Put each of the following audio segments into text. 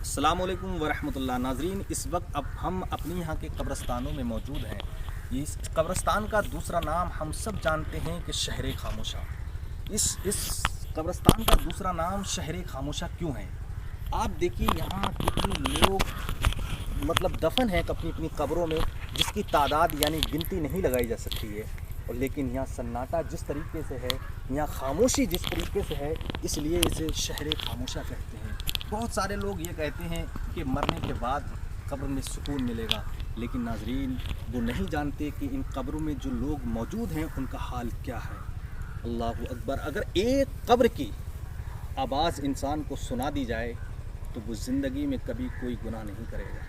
अस्सलाम वालेकुम वरहमतुल्लाह। नाज़रीन, इस वक्त अब हम अपनी यहाँ के कब्रस्तानों में मौजूद हैं। इस कब्रस्तान का दूसरा नाम हम सब जानते हैं कि शहर खामोशा। इस कब्रस्तान का दूसरा नाम शहर खामोशा क्यों है? आप देखिए यहाँ कितने लोग दफन हैं अपनी अपनी कब्रों में, जिसकी तादाद यानी गिनती नहीं लगाई जा सकती है। और लेकिन यहाँ सन्नाटा जिस तरीके से है, यहाँ खामोशी जिस तरीके से है, इसलिए इसे शहर खामोशा कहते हैं। बहुत सारे लोग ये कहते हैं कि मरने के बाद कब्र में सुकून मिलेगा, लेकिन नाज़रीन वो नहीं जानते कि इन कब्रों में जो लोग मौजूद हैं उनका हाल क्या है। अल्लाहु अकबर। अगर एक कब्र की आवाज़ इंसान को सुना दी जाए तो वो ज़िंदगी में कभी कोई गुनाह नहीं करेगा।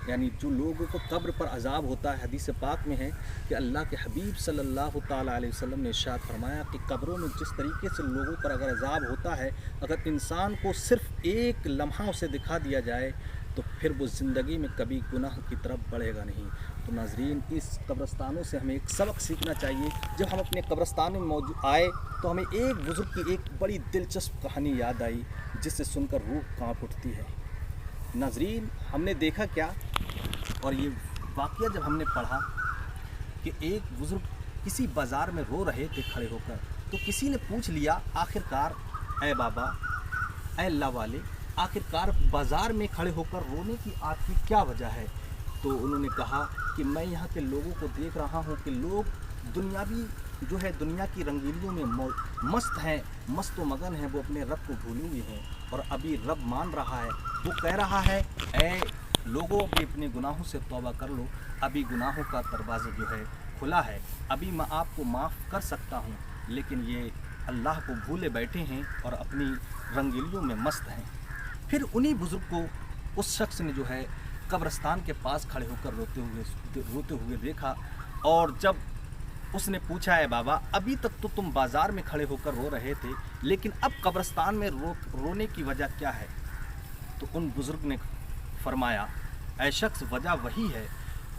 यानी जो लोगों को कब्र पर अजाब होता है, हदीस पाक में है कि अल्लाह के हबीब सल्लल्लाहु ताला अलैहि वसल्लम ने इरशाद फरमाया कि कब्रों में जिस तरीके से लोगों पर अगर अजाब होता है, अगर इंसान को सिर्फ एक लम्हा उसे दिखा दिया जाए तो फिर वो ज़िंदगी में कभी गुनाह की तरफ बढ़ेगा नहीं। तो नाज़रीन, इस कब्रस्तानों से हमें एक सबक सीखना चाहिए। जब हम अपने कब्रस्तान में मौजूद आए तो हमें एक बुज़ुर्ग की एक बड़ी दिलचस्प कहानी याद आई, जिससे सुनकर रूह काँप उठती है। नाज़रीन, हमने देखा क्या, और ये वाक़या जब हमने पढ़ा कि एक बुज़ुर्ग किसी बाज़ार में रो रहे थे खड़े होकर, तो किसी ने पूछ लिया, आखिरकार ऐ बाबा, ऐ अल्लाह वाले, आखिरकार बाज़ार में खड़े होकर रोने की आपकी क्या वजह है? तो उन्होंने कहा कि मैं यहाँ के लोगों को देख रहा हूँ कि लोग दुनियावी जो है दुनिया की रंगीलियों में मस्त हैं, मस्त व मगन हैं, वो अपने रब को भूले हुए हैं। और अभी रब मान रहा है, वो कह रहा है, ऐ लोगों भी अपने गुनाहों से तौबा कर लो, अभी गुनाहों का दरवाज़ा जो है खुला है, अभी मैं आपको माफ़ कर सकता हूँ। लेकिन ये अल्लाह को भूले बैठे हैं और अपनी रंगीलियों में मस्त हैं। फिर उन्हीं बुज़ुर्ग को उस शख्स ने जो है कब्रस्तान के पास खड़े होकर रोते हुए देखा, और जब उसने पूछा, है बाबा, अभी तक तो तुम बाज़ार में खड़े होकर रो रहे थे, लेकिन अब कब्रस्तान में रोने की वजह क्या है? तो उन बुज़ुर्ग ने फरमाया, ऐ शख्स, वजह वही है,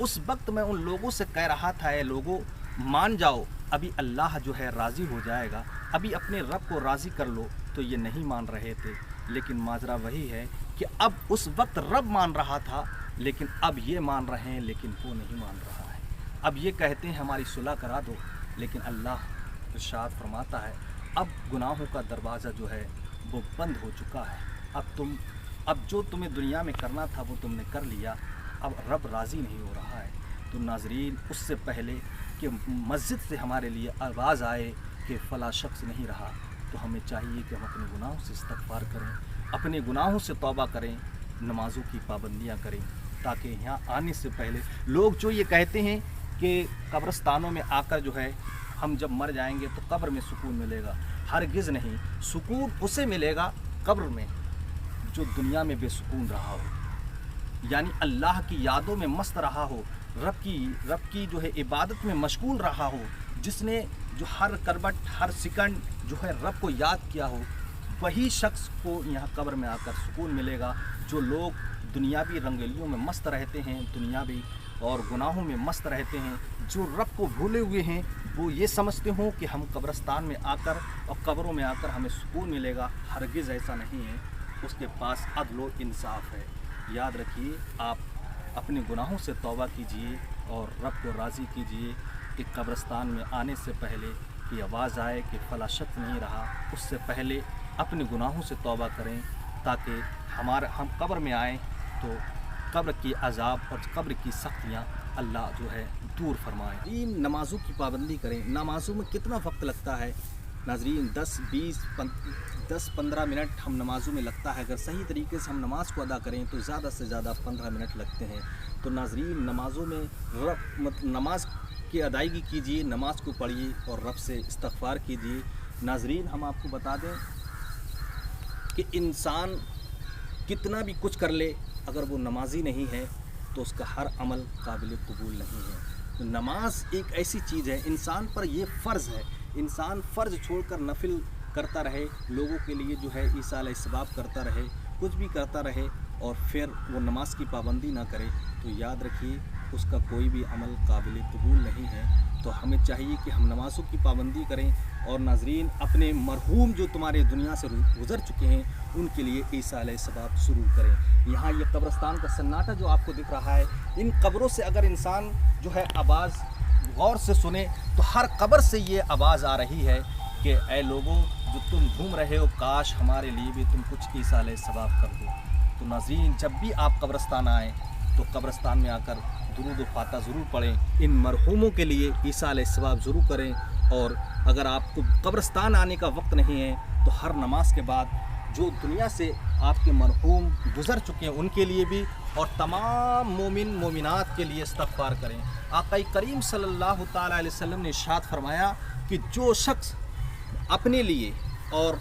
उस वक्त मैं उन लोगों से कह रहा था, ऐ लोगों मान जाओ, अभी अल्लाह जो है राज़ी हो जाएगा, अभी अपने रब को राज़ी कर लो। तो ये नहीं मान रहे थे। लेकिन माजरा वही है कि अब उस वक्त रब मान रहा था, लेकिन अब ये मान रहे हैं, लेकिन वो नहीं मान रहा है। अब ये कहते हैं हमारी सुलह करा दो, लेकिन अल्लाह इरशाद फरमाता है, अब गुनाहों का दरवाज़ा जो है वो बंद हो चुका है। अब जो तुम्हें दुनिया में करना था वो तुमने कर लिया, अब रब राज़ी नहीं हो रहा है। तो नाज़रीन, उससे पहले कि मस्जिद से हमारे लिए आवाज़ आए कि फ़ला शख्स नहीं रहा, तो हमें चाहिए कि हम अपने गुनाहों से इस्तग़फ़ार करें, अपने गुनाहों से तौबा करें, नमाज़ों की पाबंदियाँ करें, ताकि यहाँ आने से पहले लोग जो ये कहते हैं कि कब्रस्तानों में आकर जो है हम जब मर जाएंगे तो कब्र में सुकून मिलेगा, हरगिज़ नहीं। सुकून उसे मिलेगा कब्र में जो दुनिया में बेसुकून रहा हो, यानी अल्लाह की यादों में मस्त रहा हो, रब की जो है इबादत में मशगूल रहा हो, जिसने जो हर करवट हर सेकंड जो है रब को याद किया हो, वही शख्स को यहाँ कब्र में आकर सुकून मिलेगा। जो लोग दुनियावी रंगेलियों में मस्त रहते हैं, दुनियावी और गुनाहों में मस्त रहते हैं, जो रब को भूले हुए हैं, वो ये समझते हों कि हम कब्रस्तान में आकर और कब्रों में आकर हमें सुकून मिलेगा। हरगिज़ ऐसा नहीं है, उसके पास अदल व इंसाफ है। याद रखिए, आप अपने गुनाहों से तौबा कीजिए और रब को राज़ी कीजिए कि कब्रस्तान में आने से पहले कि आवाज़ आए कि फ़ला शख्स नहीं रहा, उससे पहले अपने गुनाहों से तौबा करें, ताकि हम कब्र में आएँ तो कब्र की अज़ाब और कब्र की सख्तियाँ अल्लाह जो है दूर फरमाए। इन नमाज़ों की पाबंदी करें। नमाज़ों में कितना वक्त लगता है नाज़रीन? 10-15 मिनट हम नमाज़ों में लगता है। अगर सही तरीके से हम नमाज़ को अदा करें तो ज़्यादा से ज़्यादा 15 मिनट लगते हैं। तो नाज़रीन, नमाज़ों में नमाज की अदायगी कीजिए, नमाज को पढ़िए और रब से इस्तग़फ़ार कीजिए। नाज़रीन, हम आपको बता दें कि इंसान कितना भी कुछ कर ले, अगर वो नमाजी नहीं है तो उसका हर अमल काबिल कबूल नहीं है। तो नमाज एक ऐसी चीज़ है, इंसान पर ये फ़र्ज़ है, इंसान फ़र्ज़ छोड़कर नफिल करता रहे, लोगों के लिए जो है ईसाल सवाब करता रहे, कुछ भी करता रहे, और फिर वो नमाज की पाबंदी ना करे, तो याद रखिए उसका कोई भी अमल काबिल कबूल नहीं है। तो हमें चाहिए कि हम नमाज़ों की पाबंदी करें اور ناظرین اپنے مرحوم جو تمہارے دنیا سے گزر چکے ہیں ان کے لیے ایصال ثواب ضرور کریں۔ یہاں یہ قبرستان کا سناٹا جو آپ کو دکھ رہا ہے، ان قبروں سے اگر انسان جو ہے آواز غور سے سنے تو ہر قبر سے یہ آواز آ رہی ہے کہ اے لوگوں جو تم گھوم رہے ہو، کاش ہمارے لیے بھی تم کچھ ایصال ثواب کر دو۔ تو ناظرین جب بھی آپ قبرستان آئیں تو قبرستان میں آ کر درود و فاتحہ ضرور پڑھیں، ان مرحوموں کے لیے ایصال ثواب ضرور کریں۔ اور اگر آپ کو قبرستان آنے کا وقت نہیں ہے تو ہر نماز کے بعد جو دنیا سے آپ کے مرحوم گزر چکے ہیں ان کے لیے بھی اور تمام مومن مومنات کے لیے استغفار کریں۔ آقا کریم صلی اللہ تعالیٰ علیہ وسلم نے ارشاد فرمایا کہ جو شخص اپنے لیے اور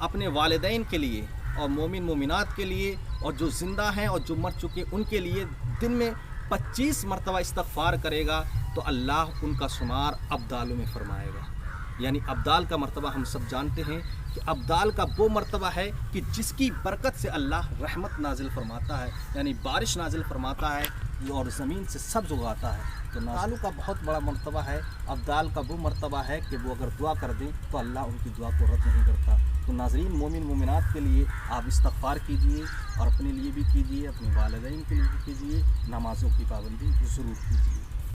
اپنے والدین کے لیے اور مومن مومنات کے لیے اور جو زندہ ہیں اور جو مر چکے ان کے لیے دن میں 25 مرتبہ استغفار کرے گا تو اللہ ان کا شمار ابدالوں میں فرمائے گا۔ یعنی ابدال کا مرتبہ ہم سب جانتے ہیں کہ ابدال کا وہ مرتبہ ہے کہ جس کی برکت سے اللہ رحمت نازل فرماتا ہے، یعنی بارش نازل فرماتا ہے اور زمین سے سبز اگاتا ہے۔ تو نالوں کا بہت بڑا مرتبہ ہے، ابدال کا وہ مرتبہ ہے کہ وہ اگر دعا کر دیں تو اللہ ان کی دعا کو رد نہیں کرتا۔ تو ناظرین مومن مومنات کے لیے آپ استغفار کیجئے اور اپنے لیے بھی کیجئے، اپنے والدین کے لیے بھی کیجئے، نمازوں کی پابندی ضرور کیجئے۔